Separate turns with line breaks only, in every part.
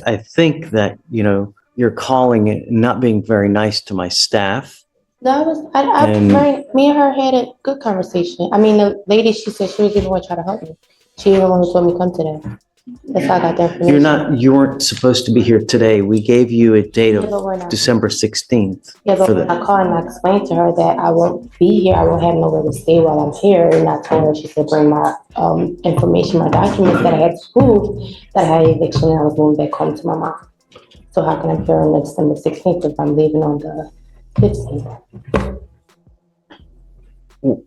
I think that, you're calling it not being very nice to my staff.
Me and her had a good conversation. I mean, the lady, she said she was even going to try to help me. She even wanted to let me come today. That's how I got the information.
You weren't supposed to be here today. We gave you a date
Yeah, but we're
of
not.
December 16th.
Yeah, but when I called and I explained to her that I won't be here, I won't have nowhere to stay while I'm here, and I told her, she said, bring my information, my documents that I had to prove that I had eviction and I was moving back home to my mom. So how can I be here on December 16th if I'm leaving on the 15th?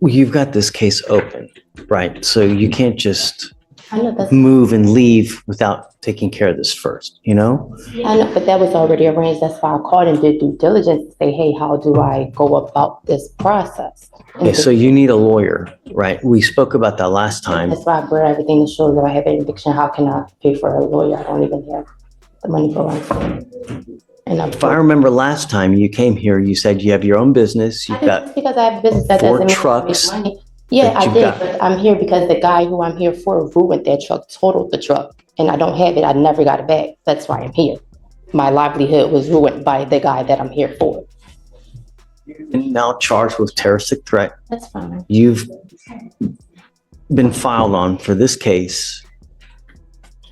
You've got this case open, right? So you can't just
I know that's.
move and leave without taking care of this first,
I know, but that was already arranged. That's why I called and did due diligence to say, hey, how do I go about this process?
Okay, so you need a lawyer, right? We spoke about that last time.
That's why I brought everything to show that I have an eviction. How can I pay for a lawyer? I don't even have the money for one. And
If I remember last time you came here, you said you have your own business. You've got
because I have business that
4
doesn't mean
trucks.
I make money. Yeah, I did, but I'm here because the guy who I'm here for ruined that truck, totaled the truck, and I don't have it. I never got it back. That's why I'm here. My livelihood was ruined by the guy that I'm here for.
You're now charged with terroristic threat.
That's fine.
You've been filed on for this case.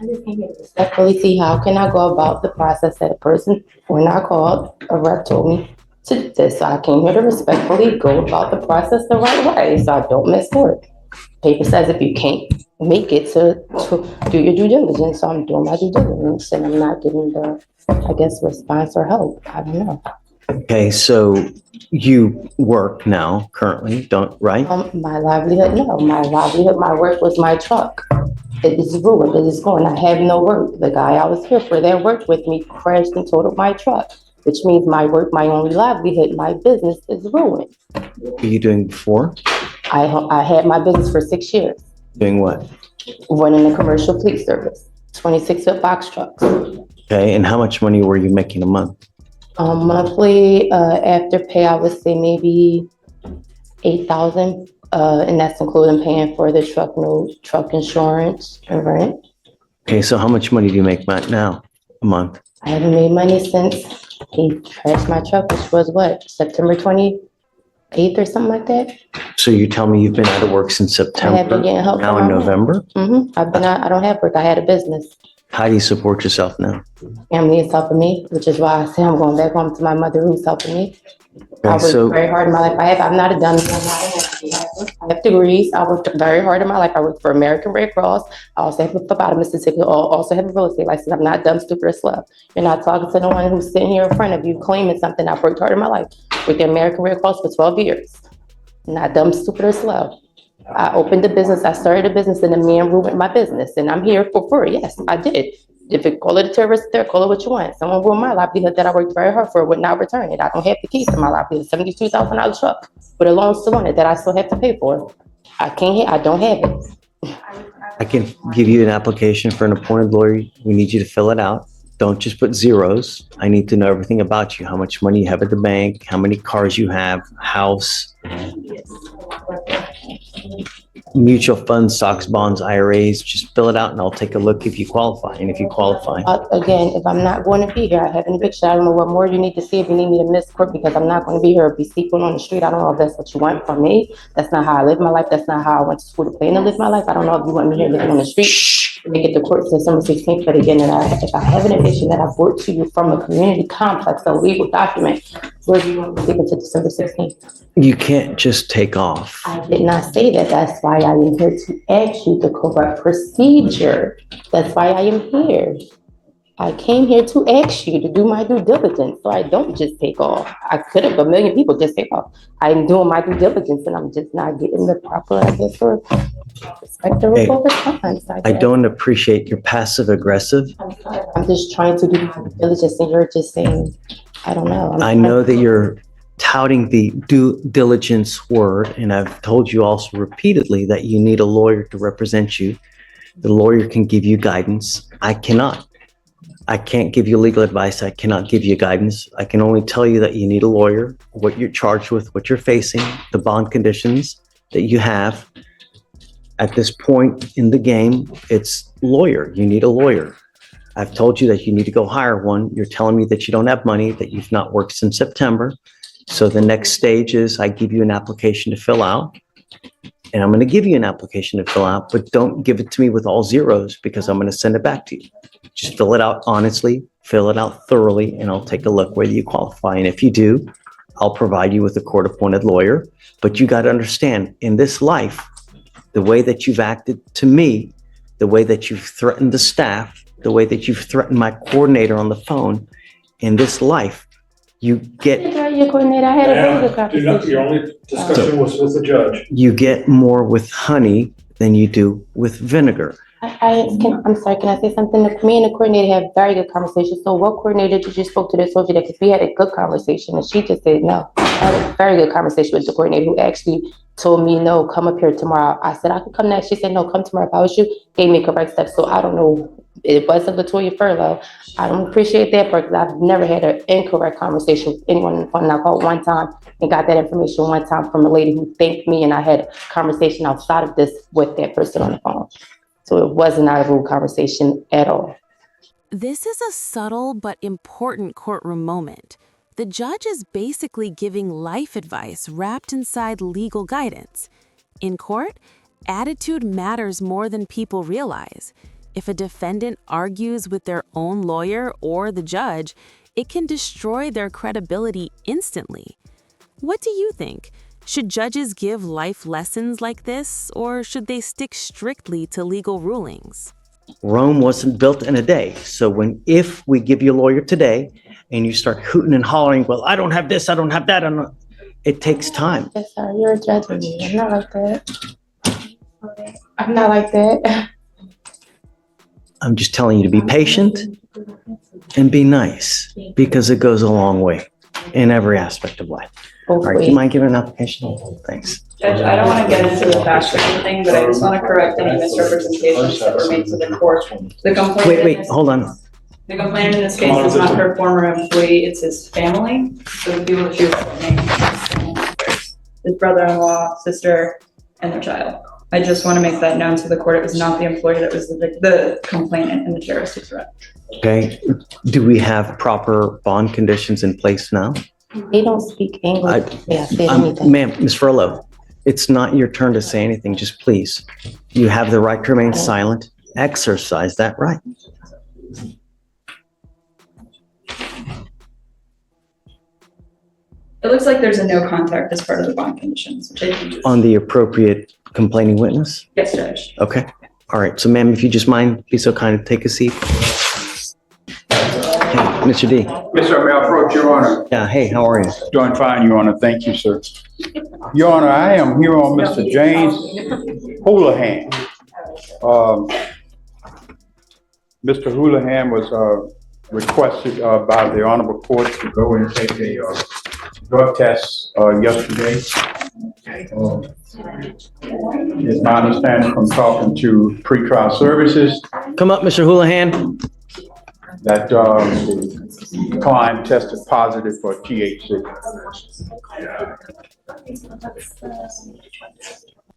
I just came here to respectfully see how can I go about the process that a person, when I called, a rep told me to do this. So I came here to respectfully go about the process the right way, so I don't miss work. Paper says if you can't make it to do your due diligence, so I'm doing my due diligence and I'm not getting the, I guess, response or help. I don't know.
Okay, so you work now currently, right?
My livelihood, no. My livelihood, my work was my truck. It is ruined. It is going. I have no work. The guy I was here for that worked with me crashed and totaled my truck, which means my work, my only livelihood, my business is ruined.
What were you doing before?
I had my business for 6 years.
Doing what?
Running a commercial fleet service, 26-foot box trucks.
Okay, and how much money were you making a month?
Monthly, after pay, I would say maybe 8,000, and that's including paying for the truck note, truck insurance, and rent.
Okay, so how much money do you make now a month?
I haven't made money since he trashed my truck, which was what, September 28th or something like that?
So you tell me you've been out of work since September,
I have been getting help
now
from
in
my mom.
November?
I've been out, I don't have work, I had a business.
How do you support yourself now?
Family is helping me, which is why I say I'm going back home to my mother who's helping me. I worked very hard in my life. I'm not a dummy. I have degrees. I worked very hard in my life. I worked for American Red Cross. I also have a phlebotomist certificate. I also have a real estate license. I'm not dumb, stupid, or slow. You're not talking to no one who's sitting here in front of you claiming something. I've worked hard in my life with the American Red Cross for 12 years. Not dumb, stupid, or slow. I opened a business. I started a business and the man ruined my business. And I'm here for free. Yes, I did. If you call it a terrorist there, call it what you want. Someone ruined my livelihood that I worked very hard for would not return it. I don't have the keys to my livelihood. $72,000 truck with a loan still on it that I still have to pay for. I don't have it.
I can give you an application for an appointed lawyer. We need you to fill it out. Don't just put zeros. I need to know everything about you, how much money you have at the bank, how many cars you have, house, mutual funds, stocks, bonds, IRAs. Just fill it out and I'll take a look if you qualify. And if you qualify.
Again, if I'm not going to be here, I have an eviction. I don't know what more you need to see if you need me to miss court because I'm not going to be here or be sleeping on the street. I don't know if that's what you want from me. That's not how I live my life. That's not how I went to school to plan to live my life. I don't know if you want me here living on the street. They get to court December 16th, but again, if I have an eviction that I've brought to you from a community complex, a legal document, where do you want me to take it to December 16th?
You can't just take off.
I did not say that. That's why I am here to ask you the correct procedure. That's why I am here. I came here to ask you to do my due diligence, so I don't just take off. I could have a million people just take off. I'm doing my due diligence, and I'm just not getting the proper, I guess, or respectable response.
I don't appreciate your passive aggressive.
I'm just trying to do my due diligence, and you're just saying, I don't know.
I know that you're touting the due diligence word, and I've told you also repeatedly that you need a lawyer to represent you. The lawyer can give you guidance. I cannot. I can't give you legal advice. I cannot give you guidance. I can only tell you that you need a lawyer, what you're charged with, what you're facing, the bond conditions that you have. At this point in the game, it's lawyer. You need a lawyer. I've told you that you need to go hire one. You're telling me that you don't have money, that you've not worked since September. So the next stage is I give you an application to fill out. And I'm going to give you an application to fill out, but don't give it to me with all zeros because I'm going to send it back to you. Just fill it out honestly, fill it out thoroughly, and I'll take a look whether you qualify. And if you do, I'll provide you with a court-appointed lawyer. But you got to understand, in this life, the way that you've acted to me, the way that you've threatened the staff, the way that you've threatened my coordinator on the phone, in this life, you get
Your coordinator, I had a very good conversation.
Your only discussion was with the judge.
you get more with honey than you do with vinegar.
I'm sorry, can I say something? Me and the coordinator had very good conversation. So what coordinator did you spoke to that told you that? Because we had a good conversation and she just said no. I had a very good conversation with the coordinator who actually told me, no, come up here tomorrow. I said, I could come next. She said, no, come tomorrow. If I was you, gave me correct steps. So I don't know. It wasn't Latoya Furlough. I don't appreciate that part because I've never had an incorrect conversation with anyone on the phone. I called one time and got that information one time from a lady who thanked me, and I had a conversation outside of this with that person on the phone. So it wasn't out of a conversation at all.
This is a subtle but important courtroom moment. The judge is basically giving life advice wrapped inside legal guidance. In court, attitude matters more than people realize. If a defendant argues with their own lawyer or the judge, it can destroy their credibility instantly. What do you think? Should judges give life lessons like this, or should they stick strictly to legal rulings?
Rome wasn't built in a day. So if we give you a lawyer today and you start hooting and hollering, well, I don't have this, I don't have that, it takes time.
Yes, sir. You're judging me. I'm not like that. I'm not like that.
I'm just telling you to be patient and be nice because it goes a long way in every aspect of life. All right, do you mind giving an application? Thanks.
Judge, I don't want to get into the facts or anything, but I just want to correct any misrepresentations that were made to the court. The complainant
Wait, hold on.
The complainant in this case is not her former employee, it's his family. So the people that she was named, his brother-in-law, sister, and their child. I just want to make that known to the court. It was not the employee that was the complainant in the terrorist threat.
Okay, do we have proper bond conditions in place now?
They don't speak English. Yeah, say anything.
Ma'am, Ms. Furlow, it's not your turn to say anything, just please. You have the right to remain silent. Exercise that right.
It looks like there's a no contact as part of the bond conditions, which I think is.
On the appropriate complaining witness?
Yes, Judge.
Okay, all right, so ma'am, if you just mind, be so kind to take a seat. Hey, Mr. D.
Yes, sir. May I approach, Your Honor?
Yeah, hey, how are you?
Doing fine, Your Honor. Thank you, sir. Your Honor, I am here on Mr. James Houlihan. Mr. Houlihan was requested by the Honorable Court to go and take a drug test yesterday. It's my understanding from talking to pretrial services
Come up, Mr. Houlihan.
that the client tested positive for THC.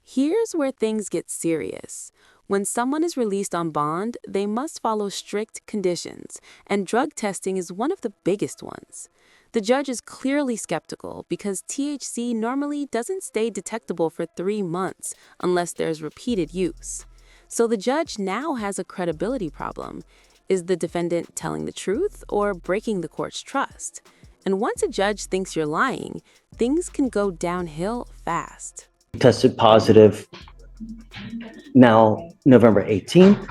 Here's where things get serious. When someone is released on bond, they must follow strict conditions, and drug testing is one of the biggest ones. The judge is clearly skeptical because THC normally doesn't stay detectable for 3 months unless there's repeated use. So the judge now has a credibility problem. Is the defendant telling the truth or breaking the court's trust? And once a judge thinks you're lying, things can go downhill fast.
Tested positive now November 18th.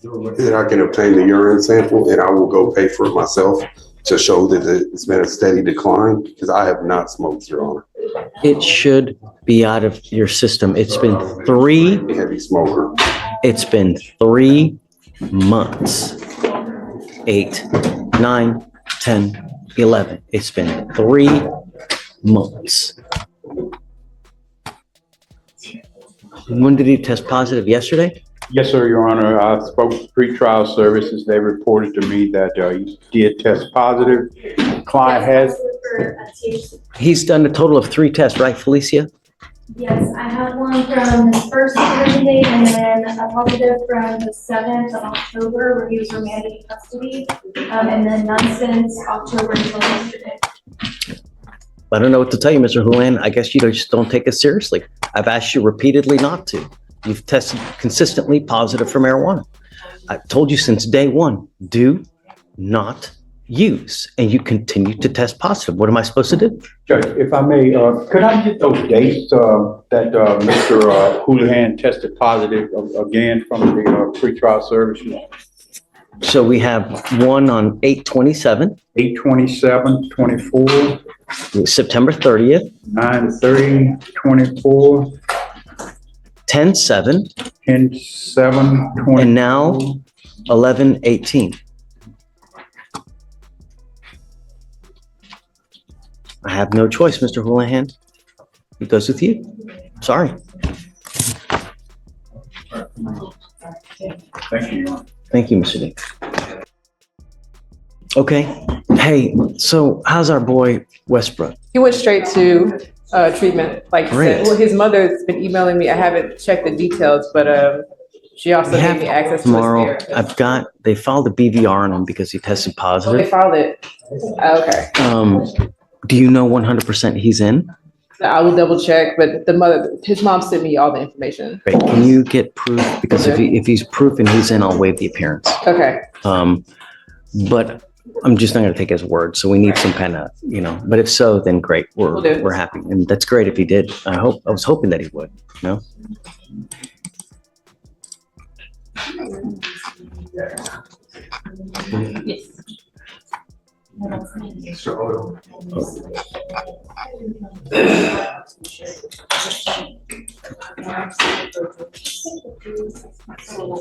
And I can obtain the urine sample and I will go pay for it myself to show that it's been a steady decline because I have not smoked, Your Honor.
It should be out of your system. It's been
Heavy smoker.
it's been 3 months. 8, 9, 10, 11. It's been 3 months. When did he test positive? Yesterday?
Yes, sir, Your Honor. I spoke to pretrial services. They reported to me that he did test positive. Client has.
He's done a total of 3 tests, right, Felicia?
Yes, I have one from his first hearing date and then a positive from the 7th of October where he was remanded in custody. And then none since October until yesterday.
I don't know what to tell you, Mr. Houlihan. I guess you just don't take it seriously. I've asked you repeatedly not to. You've tested consistently positive for marijuana. I've told you since day one, do not use, and you continue to test positive. What am I supposed to do?
Judge, if I may, could I get those dates that Mr. Houlihan tested positive again from the pretrial service?
So we have one on 8/27,
8/27/24,
September 30th,
9/30/24,
10/7,
10/7/24.
and now 11/18. I have no choice, Mr. Houlihan. It goes with you. Sorry.
Thank you, Your Honor.
Thank you, Mr. Dick. Okay. Hey, so how's our boy Westbrook?
He went straight to treatment, like he
Great.
said. Well, his mother's been emailing me. I haven't checked the details, but she also
We
gave
have
me access to
tomorrow.
his therapist.
They filed a BVR on him because he tested
Oh, they
positive.
filed it. Okay.
Do you know 100% he's in?
I will double check, but his mom sent me all the information.
Great. Can you get proof? Because if he's proof and he's in, I'll waive the appearance.
Okay.
But I'm just not going to take his word. So we need some kind of, but if so, then great.
Will do.
We're happy. And that's great if he did. I was hoping that he would, no?
Yes.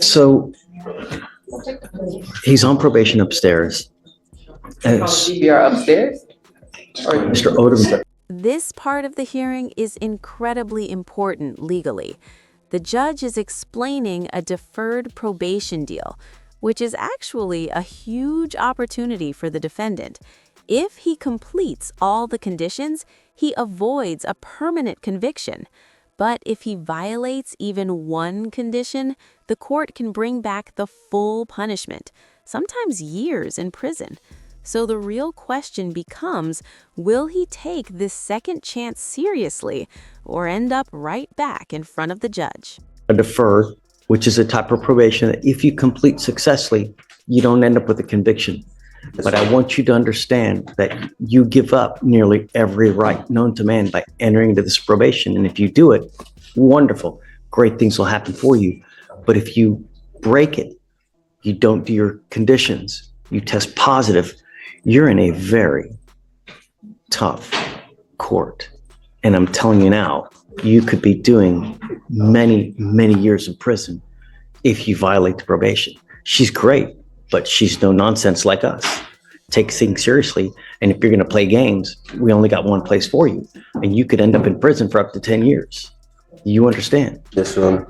So he's on probation upstairs. And
DVR upstairs? Or
Mr. Odom,
This part of the hearing is incredibly important legally. The judge is explaining a deferred probation deal, which is actually a huge opportunity for the defendant. If he completes all the conditions, he avoids a permanent conviction. But if he violates even one condition, the court can bring back the full punishment, sometimes years in prison. So the real question becomes, will he take this second chance seriously or end up right back in front of the judge?
a deferred, which is a type of probation that if you complete successfully, you don't end up with a conviction. But I want you to understand that you give up nearly every right known to man by entering into this probation. And if you do it, wonderful, great things will happen for you. But if you break it, you don't do your conditions, you test positive, you're in a very tough court. And I'm telling you now, you could be doing many, many years in prison if you violate the probation. She's great, but she's no nonsense like us. Take things seriously. And if you're going to play games, we only got one place for you. And you could end up in prison for up to 10 years. You understand?
Yes, sir.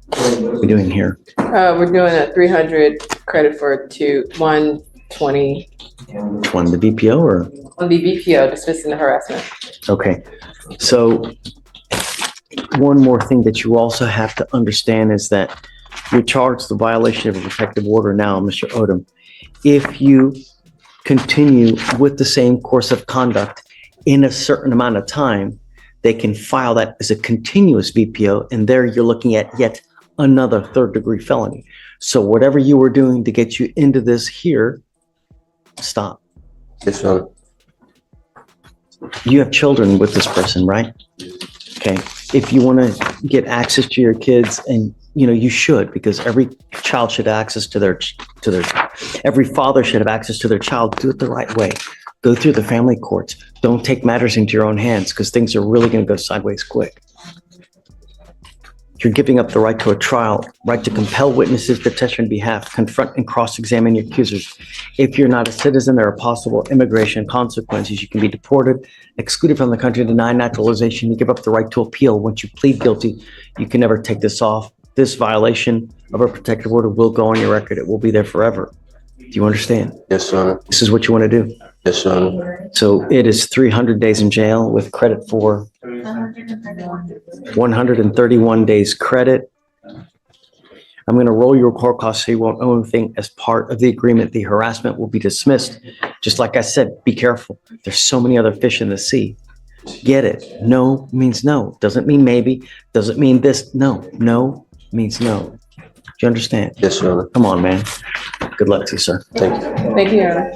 What are we doing here?
We're doing a 300 credit for 120
One, the VPO or?
on the BPO, dismissing the harassment.
Okay. So one more thing that you also have to understand is that you're charged the violation of a protective order now, Mr. Odom. If you continue with the same course of conduct in a certain amount of time, they can file that as a continuous VPO, and there you're looking at yet another third-degree felony. So whatever you were doing to get you into this here, stop.
Yes, sir.
You have children with this person, right? Okay. If you want to get access to your kids, and you should, because every child should have access to their every father should have access to their child. Do it the right way. Go through the family courts. Don't take matters into your own hands, because things are really going to go sideways quick. You're giving up the right to a trial, right to compel witnesses to testify on behalf, confront and cross-examine your accusers. If you're not a citizen, there are possible immigration consequences. You can be deported, excluded from the country, denied naturalization. You give up the right to appeal. Once you plead guilty, you can never take this off. This violation of a protective order will go on your record. It will be there forever. Do you understand?
Yes, sir.
This is what you want to do.
Yes, Your Honor.
So it is 300 days in jail with credit for 131 days credit. I'm going to roll your court costs so you won't owe anything as part of the agreement. The harassment will be dismissed. Just like I said, be careful. There's so many other fish in the sea. Get it? No means no. Doesn't mean maybe. Doesn't mean this. No. No means no. Do you understand?
Yes, Your Honor.
Come on, man. Good luck to you, sir.
Thank you.
Thank you, Your Honor.